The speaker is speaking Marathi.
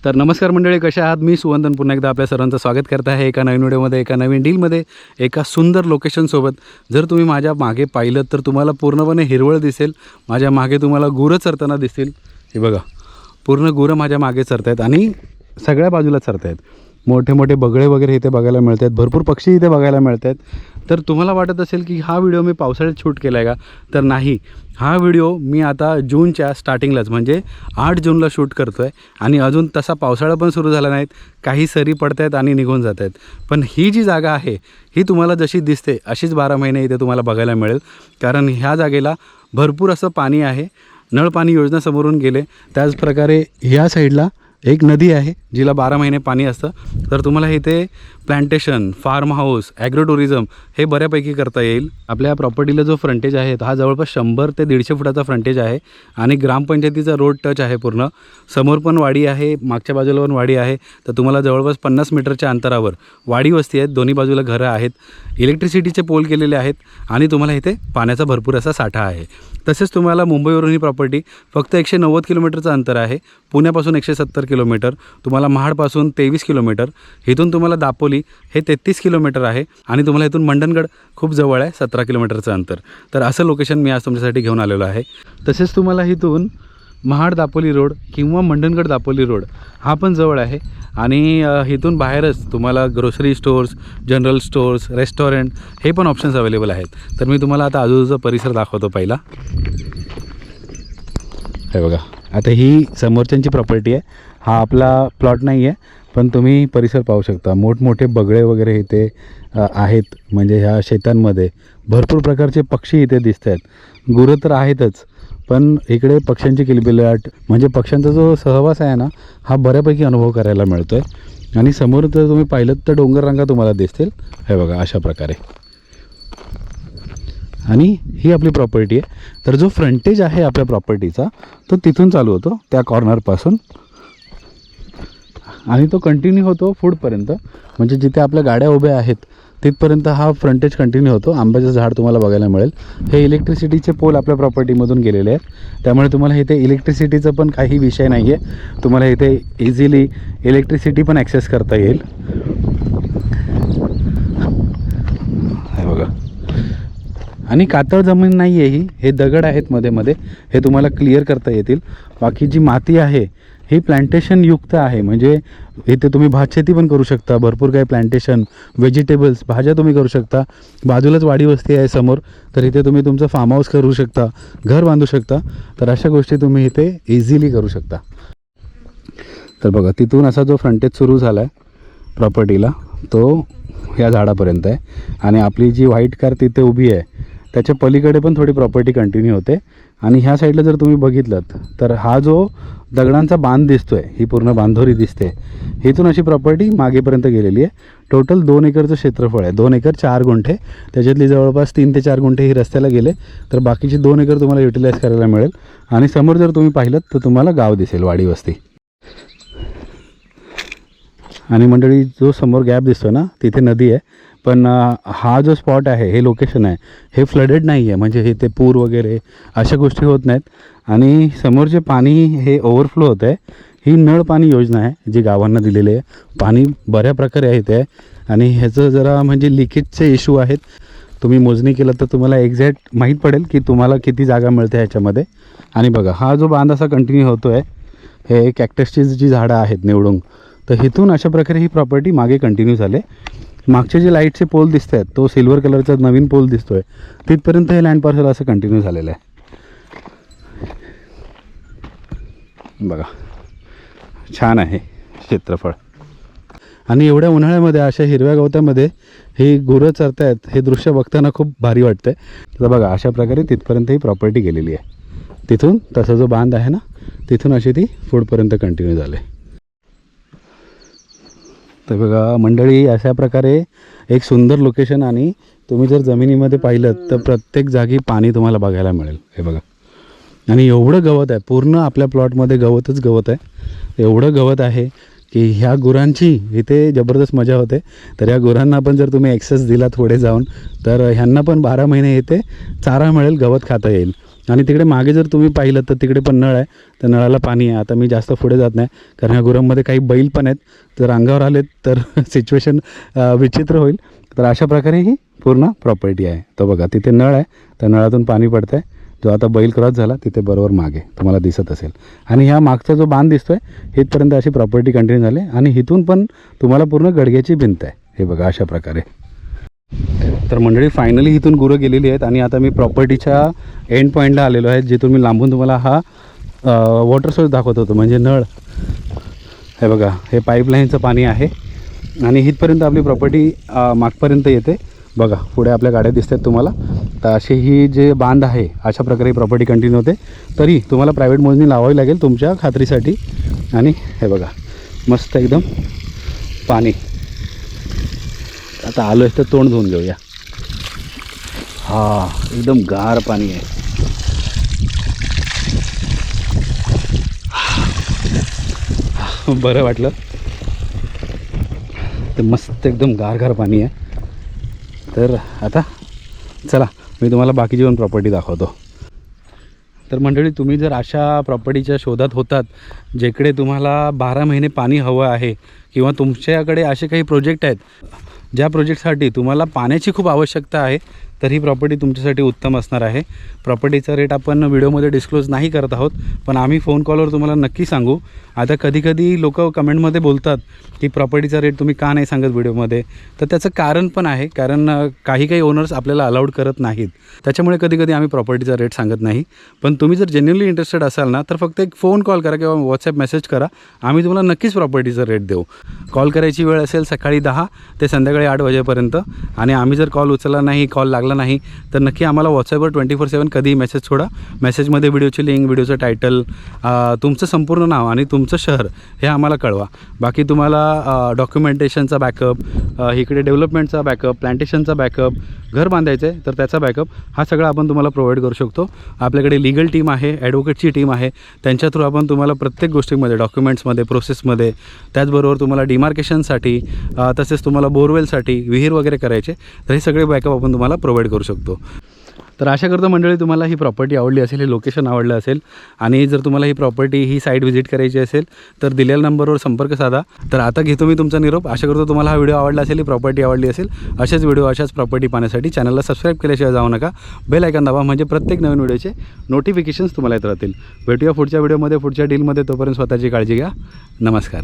तर नमस्कार मंडळी, कशा आहात? मी सुवंदन पुन्हा एकदा आपल्या सर्वांचं स्वागत करत आहे एका नवीन व्हिडिओमध्ये, एका नवीन डीलमध्ये, एका सुंदर लोकेशनसोबत. जर तुम्ही माझ्या मागे पाहिलं तर तुम्हाला पूर्णपणे हिरवळ दिसेल. माझ्या मागे तुम्हाला गुरं चरताना दिसतील. हे बघा, पूर्ण गुरं माझ्या मागे चरत आहेत आणि सगळ्या बाजूला चरत आहेत. मोठे मोठे बगळे वगैरे इथे बघायला मिळत आहेत, भरपूर पक्षी इथे बघायला मिळत आहेत. तर तुम्हाला वाटत असेल की हा व्हिडिओ मी पावसाळ्यात शूट केला आहे का? तर नाही, हा व्हिडिओ मी आता जूनच्या स्टार्टिंगलाच म्हणजे 8 जूनला शूट करतो आहे आणि अजून तसा पावसाळा पण सुरू झाला नाहीत. काही सरी पडत आहेत आणि निघून जात आहेत. पण ही जी जागा आहे ही तुम्हाला जशी दिसते अशीच 12 महिने इथे तुम्हाला बघायला मिळेल. कारण ह्या जागेला भरपूर असं पाणी आहे. नळ पाणी योजना समोरून गेले. त्याचप्रकारे ह्या साईडला एक नदी आहे जिला 12 महिने पाणी असतं. तर तुम्हाला इथे plantation, farm house, agro tourism हे बऱ्यापैकी करता येईल. आपल्या प्रॉपर्टीला जो फ्रंटेज आहे हा जवळपास 100 ते 150 फुटाचा फ्रंटेज आहे आणि ग्रामपंचायतीचा रोड टच आहे पूर्ण. समोर पण वाडी आहे, मागच्या बाजूला पण वाडी आहे. तर तुम्हाला जवळपास 50 मीटरच्या अंतरावर वाडी वस्ती आहेत, दोन्ही बाजूला घरं आहेत, इलेक्ट्रिसिटीचे पोल केलेले आहेत आणि तुम्हाला इथे पाण्याचा भरपूर असा साठा आहे. तसेच तुम्हाला मुंबईवरून ही प्रॉपर्टी फक्त 190 किलोमीटरचं अंतर आहे. पुण्यापासून 170 किलोमीटर, तुम्हाला महाडपासून 23 किलोमीटर, इथून तुम्हाला दापोली हे 33 किलोमीटर आहे आणि तुम्हाला इथून मंडणगड खूप जवळ आहे, 17 किलोमीटरचं अंतर. तर असं लोकेशन मी आज तुमच्यासाठी घेऊन आलेलो आहे. तसेच तुम्हाला इथून महाड दापोली रोड किंवा मंडणगड दापोली रोड हा पण जवळ आहे आणि इथून बाहेरच तुम्हाला grocery stores, general stores, restaurant हे पण ऑप्शन्स अवेलेबल आहेत. तर मी तुम्हाला आता आजूबाजूचा परिसर दाखवतो. पहिला हे बघा, आता ही समोरच्यांची प्रॉपर्टी आहे. हा आपला प्लॉट नाही आहे, पण तुम्ही परिसर पाहू शकता. मोठमोठे बगळे वगैरे इथे आहेत. म्हणजे ह्या शेतांमध्ये भरपूर प्रकारचे पक्षी इथे दिसत आहेत. गुरं तर आहेतच, पण इकडे पक्ष्यांची किलबिलाट म्हणजे पक्ष्यांचा जो सहवास आहे ना, हा बऱ्यापैकी अनुभव करायला मिळतो आहे. आणि समोर जर तुम्ही पाहिलं तर डोंगररांगा तुम्हाला दिसतील. हे बघा, अशा प्रकारे. आणि ही आपली प्रॉपर्टी आहे. तर जो फ्रंटेज आहे आपल्या प्रॉपर्टीचा तो तिथून चालू होतो, त्या कॉर्नरपासून, आणि तो कंटिन्यू होतो फूडपर्यंत. म्हणजे जिथे आपल्या गाड्या उभ्या आहेत तिथपर्यंत हा फ्रंटेज कंटिन्यू होतो. आंब्याचं झाड तुम्हाला बघायला मिळेल. हे इलेक्ट्रिसिटीचे पोल आपल्या प्रॉपर्टीमधून गेलेले आहेत, त्यामुळे तुम्हाला इथे इलेक्ट्रिसिटीचा पण काही विषय नाही आहे. तुम्हाला इथे इझिली इलेक्ट्रिसिटी पण ॲक्सेस करता येईल. हे बघा, आणि कातळ जमीन नाही आहे ही, हे दगड आहेत मध्ये मध्ये, हे तुम्हाला क्लिअर करता येतील. बाकी जी माती आहे ही प्लांटेशन युक्त आहे. म्हणजे इथे तुम्ही भातशेती पण करू शकता. भरपूर काही प्लांटेशन, व्हेजिटेबल्स, भाज्या तुम्ही करू शकता. बाजूलाच वाडी वस्ती आहे समोर, तर इथे तुम्ही तुमचं फार्म हाऊस करू शकता, घर बांधू शकता. तर अशा गोष्टी तुम्ही इथे इझिली करू शकता. तर बघा, तिथून असा जो फ्रंटेज सुरू झाला आहे प्रॉपर्टीला तो ह्या झाडापर्यंत आहे. आणि आपली जी व्हाईट कार तिथे उभी आहे त्याच्या पलीकडे पण थोडी प्रॉपर्टी कंटिन्यू होते. आणि ह्या साईडला जर तुम्ही बघितलं तर हा जो दगडांचा बांध दिसतो आहे, ही पूर्ण बांधोरी दिसते, इथून अशी प्रॉपर्टी मागेपर्यंत गेलेली आहे. टोटल 2 एकरचं क्षेत्रफळ आहे. 2 एकर 4 गुंठे, त्याच्यातली जवळपास 3 ते 4 गुंठे ही रस्त्याला गेले. तर बाकीचे 2 एकर तुम्हाला युटिलाइज करायला मिळेल. आणि समोर जर तुम्ही पाहिलं तर तुम्हाला गाव दिसेल, वाडी वस्ती. आणि मंडळी, जो समोर गॅप दिसतो ना तिथे नदी आहे. पण हा जो स्पॉट आहे, हे लोकेशन आहे, हे फ्लडेड नाही आहे. म्हणजे इथे पूर वगैरे अशा गोष्टी होत नाहीत. आणि समोर जे पाणी हे ओव्हरफ्लो होतं आहे, ही नळ पाणी योजना आहे जी गावांना दिलेली आहे. पाणी बऱ्या प्रकारे आहे इथे. आणि ह्याचं जरा म्हणजे लिकेजचे इश्यू आहेत. तुम्ही मोजणी केलं तर तुम्हाला एक्झॅक्ट माहीत पडेल की तुम्हाला किती जागा मिळते ह्याच्यामध्ये. आणि बघा, हा जो बांध असा कंटिन्यू होतो आहे, हे कॅक्टसची जी झाडं आहेत निवडून, तर इथून अशा प्रकारे ही प्रॉपर्टी मागे कंटिन्यू झाले. मागचे जे लाईटचे पोल दिसत आहेत, तो सिल्वर कलरचा नवीन पोल दिसतो आहे, तिथपर्यंत हे लँड पार्सल असं कंटिन्यू झालेलं आहे. बघा, छान आहे क्षेत्रफळ. आणि एवढ्या उन्हाळ्यामध्ये अशा हिरव्या गवतामध्ये ही गुरं चरतायत, हे दृश्य बघताना खूप भारी वाटतंय. तर बघा, अशा प्रकारे तिथपर्यंत ही प्रॉपर्टी गेलेली आहे. तिथून तसा जो बांध आहे ना, तिथून अशी ती फूडपर्यंत कंटिन्यू झाले. तर बघा मंडळी, अशा प्रकारे एक सुंदर लोकेशन. आणि तुम्ही जर जमिनीमध्ये पाहिलं तर प्रत्येक जागी पाणी तुम्हाला बघायला मिळेल. हे बघा, आणि एवढं गवत आहे, पूर्ण आपल्या प्लॉटमध्ये गवतच गवत आहे. एवढं गवत आहे की ह्या गुरांची इथे जबरदस्त मजा होते. तर या गुरांना पण जर तुम्ही ॲक्सेस दिला पुढे जाऊन, तर ह्यांना पण 12 महिने इथे चारा मिळेल, गवत खाता येईल. आणि तिकडे मागे जर तुम्ही पाहिलं तर तिकडे पण नळ आहे, तर नळाला पाणी आहे. आता मी जास्त पुढे जात नाही कारण ह्या गुरांमध्ये काही बैल पण आहेत, जर अंगावर आलेत तर सिच्युएशन विचित्र होईल. तर अशा प्रकारे ही पूर्ण प्रॉपर्टी आहे. तो बघा तिथे नळ आहे, त्या नळातून पाणी पडतं आहे. जो आता बैल क्रॉस झाला तिथे बरोबर मागे तुम्हाला दिसत असेल. आणि ह्या मागचा जो बांध दिसतो आहे इथपर्यंत अशी प्रॉपर्टी कंटिन्यू झाली आणि इथून पण तुम्हाला पूर्ण गडग्याची भिंत आहे. हे बघा अशा प्रकारे. तर मंडळी फायनली इथून गुरं गेलेली आहेत आणि आता मी प्रॉपर्टीच्या एंड पॉईंटला आलेलो आहे, जिथून मी लांबून तुम्हाला हा वॉटर सोर्स दाखवत होतो म्हणजे नळ. हे बघा हे पाईपलाईनचं पाणी आहे आणि इथपर्यंत आपली प्रॉपर्टी मागपर्यंत येते. बघा पुढे आपल्या गाड्या दिसतात तुम्हाला. तर अशी ही जे बांध आहे अशा प्रकारे प्रॉपर्टी कंटिन्यू होते. तरी तुम्हाला प्रायव्हेट मोजणी लावावी लागेल तुमच्या खात्रीसाठी. आणि हे बघा मस्त एकदम पाणी. आता आलो आहे तर तोंड धुवून घेऊया. हा एकदम गार पाणी आहे. बरं वाटलं. ते मस्त एकदम गार पाणी आहे. तर आता चला मी तुम्हाला बाकीची पण प्रॉपर्टी दाखवतो. तर मंडळी तुम्ही जर अशा प्रॉपर्टीच्या शोधात होतात जिकडे तुम्हाला 12 महिने पाणी हवं आहे किंवा तुमच्याकडे असे काही प्रोजेक्ट आहेत ज्या प्रोजेक्टसाठी तुम्हाला पाण्याची खूप आवश्यकता आहे, तर ही प्रॉपर्टी तुमच्यासाठी उत्तम असणार आहे. प्रॉपर्टीचा रेट आपण व्हिडिओमध्ये डिस्क्लोज नाही करत आहोत, पण आम्ही फोन कॉलवर तुम्हाला नक्की सांगू. आता कधीकधी लोक कमेंटमध्ये बोलतात की प्रॉपर्टीचा रेट तुम्ही का नाही सांगत व्हिडिओमध्ये, तर त्याचं कारण पण आहे. कारण काही ओनर्स आपल्याला अलाउड करत नाहीत, त्याच्यामुळे कधीकधी आम्ही प्रॉपर्टीचा रेट सांगत नाही. पण तुम्ही जर जेन्युइनली इंटरेस्टेड असाल ना, तर फक्त एक फोन कॉल करा किंवा व्हॉट्सॲप मेसेज करा, आम्ही तुम्हाला नक्कीच प्रॉपर्टीचा रेट देऊ. कॉल करायची वेळ असेल सकाळी 10 ते संध्याकाळी 8 वाजेपर्यंत. आणि आम्ही जर कॉल उचलला नाही, कॉल लागला नाही, तर नक्की आम्हाला व्हॉट्सॲपवर 24/7 कधीही मेसेज सोडा. मेसेजमध्ये व्हिडिओची लिंक, व्हिडिओचं टायटल, तुमचं संपूर्ण नाव आणि तुमचं शहर हे आम्हाला कळवा. बाकी तुम्हाला डॉक्युमेंटेशनचा बॅकअप, इकडे डेव्हलपमेंटचा बॅकअप, प्लांटेशनचा बॅकअप, घर बांधायचं आहे तर त्याचा बॅकअप, हा सगळा आपण तुम्हाला प्रोव्हाइड करू शकतो. आपल्याकडे लीगल टीम आहे, ॲडव्होकेटची टीम आहे, त्यांच्या थ्रू आपण तुम्हाला प्रत्येक गोष्टीमध्ये, डॉक्युमेंट्समध्ये, प्रोसेसमध्ये, त्याचबरोबर तुम्हाला डिमार्केशनसाठी, तसेच तुम्हाला बोरवेलसाठी, विहीर वगैरे करायचे, तर हे सगळे बॅकअप आपण तुम्हाला प्रोव्हाइड करू शकतो. तर आशा करतो मंडळी तुम्हाला ही प्रॉपर्टी आवडली असेल, हे लोकेशन आवडलं असेल. आणि जर तुम्हाला ही प्रॉपर्टी, ही साईट व्हिजिट करायची असेल तर दिलेल्या नंबरवर संपर्क साधा. तर आता घेतो मी तुमचा निरोप. आशा करतो तुम्हाला हा व्हिडिओ आवडला असेल, ही प्रॉपर्टी आवडली असेल. असेच व्हिडिओ, अशाच प्रॉपर्टी पाहण्यासाठी चॅनलला सबस्क्राईब केल्याशिवाय जाऊ नका. बेल आयकॉन दाबा, म्हणजे प्रत्येक नवीन व्हिडिओचे नोटिफिकेशन्स तुम्हाला येत राहतील. भेटूया पुढच्या व्हिडिओमध्ये, पुढच्या डीलमध्ये. तोपर्यंत स्वतःची काळजी घ्या. नमस्कार.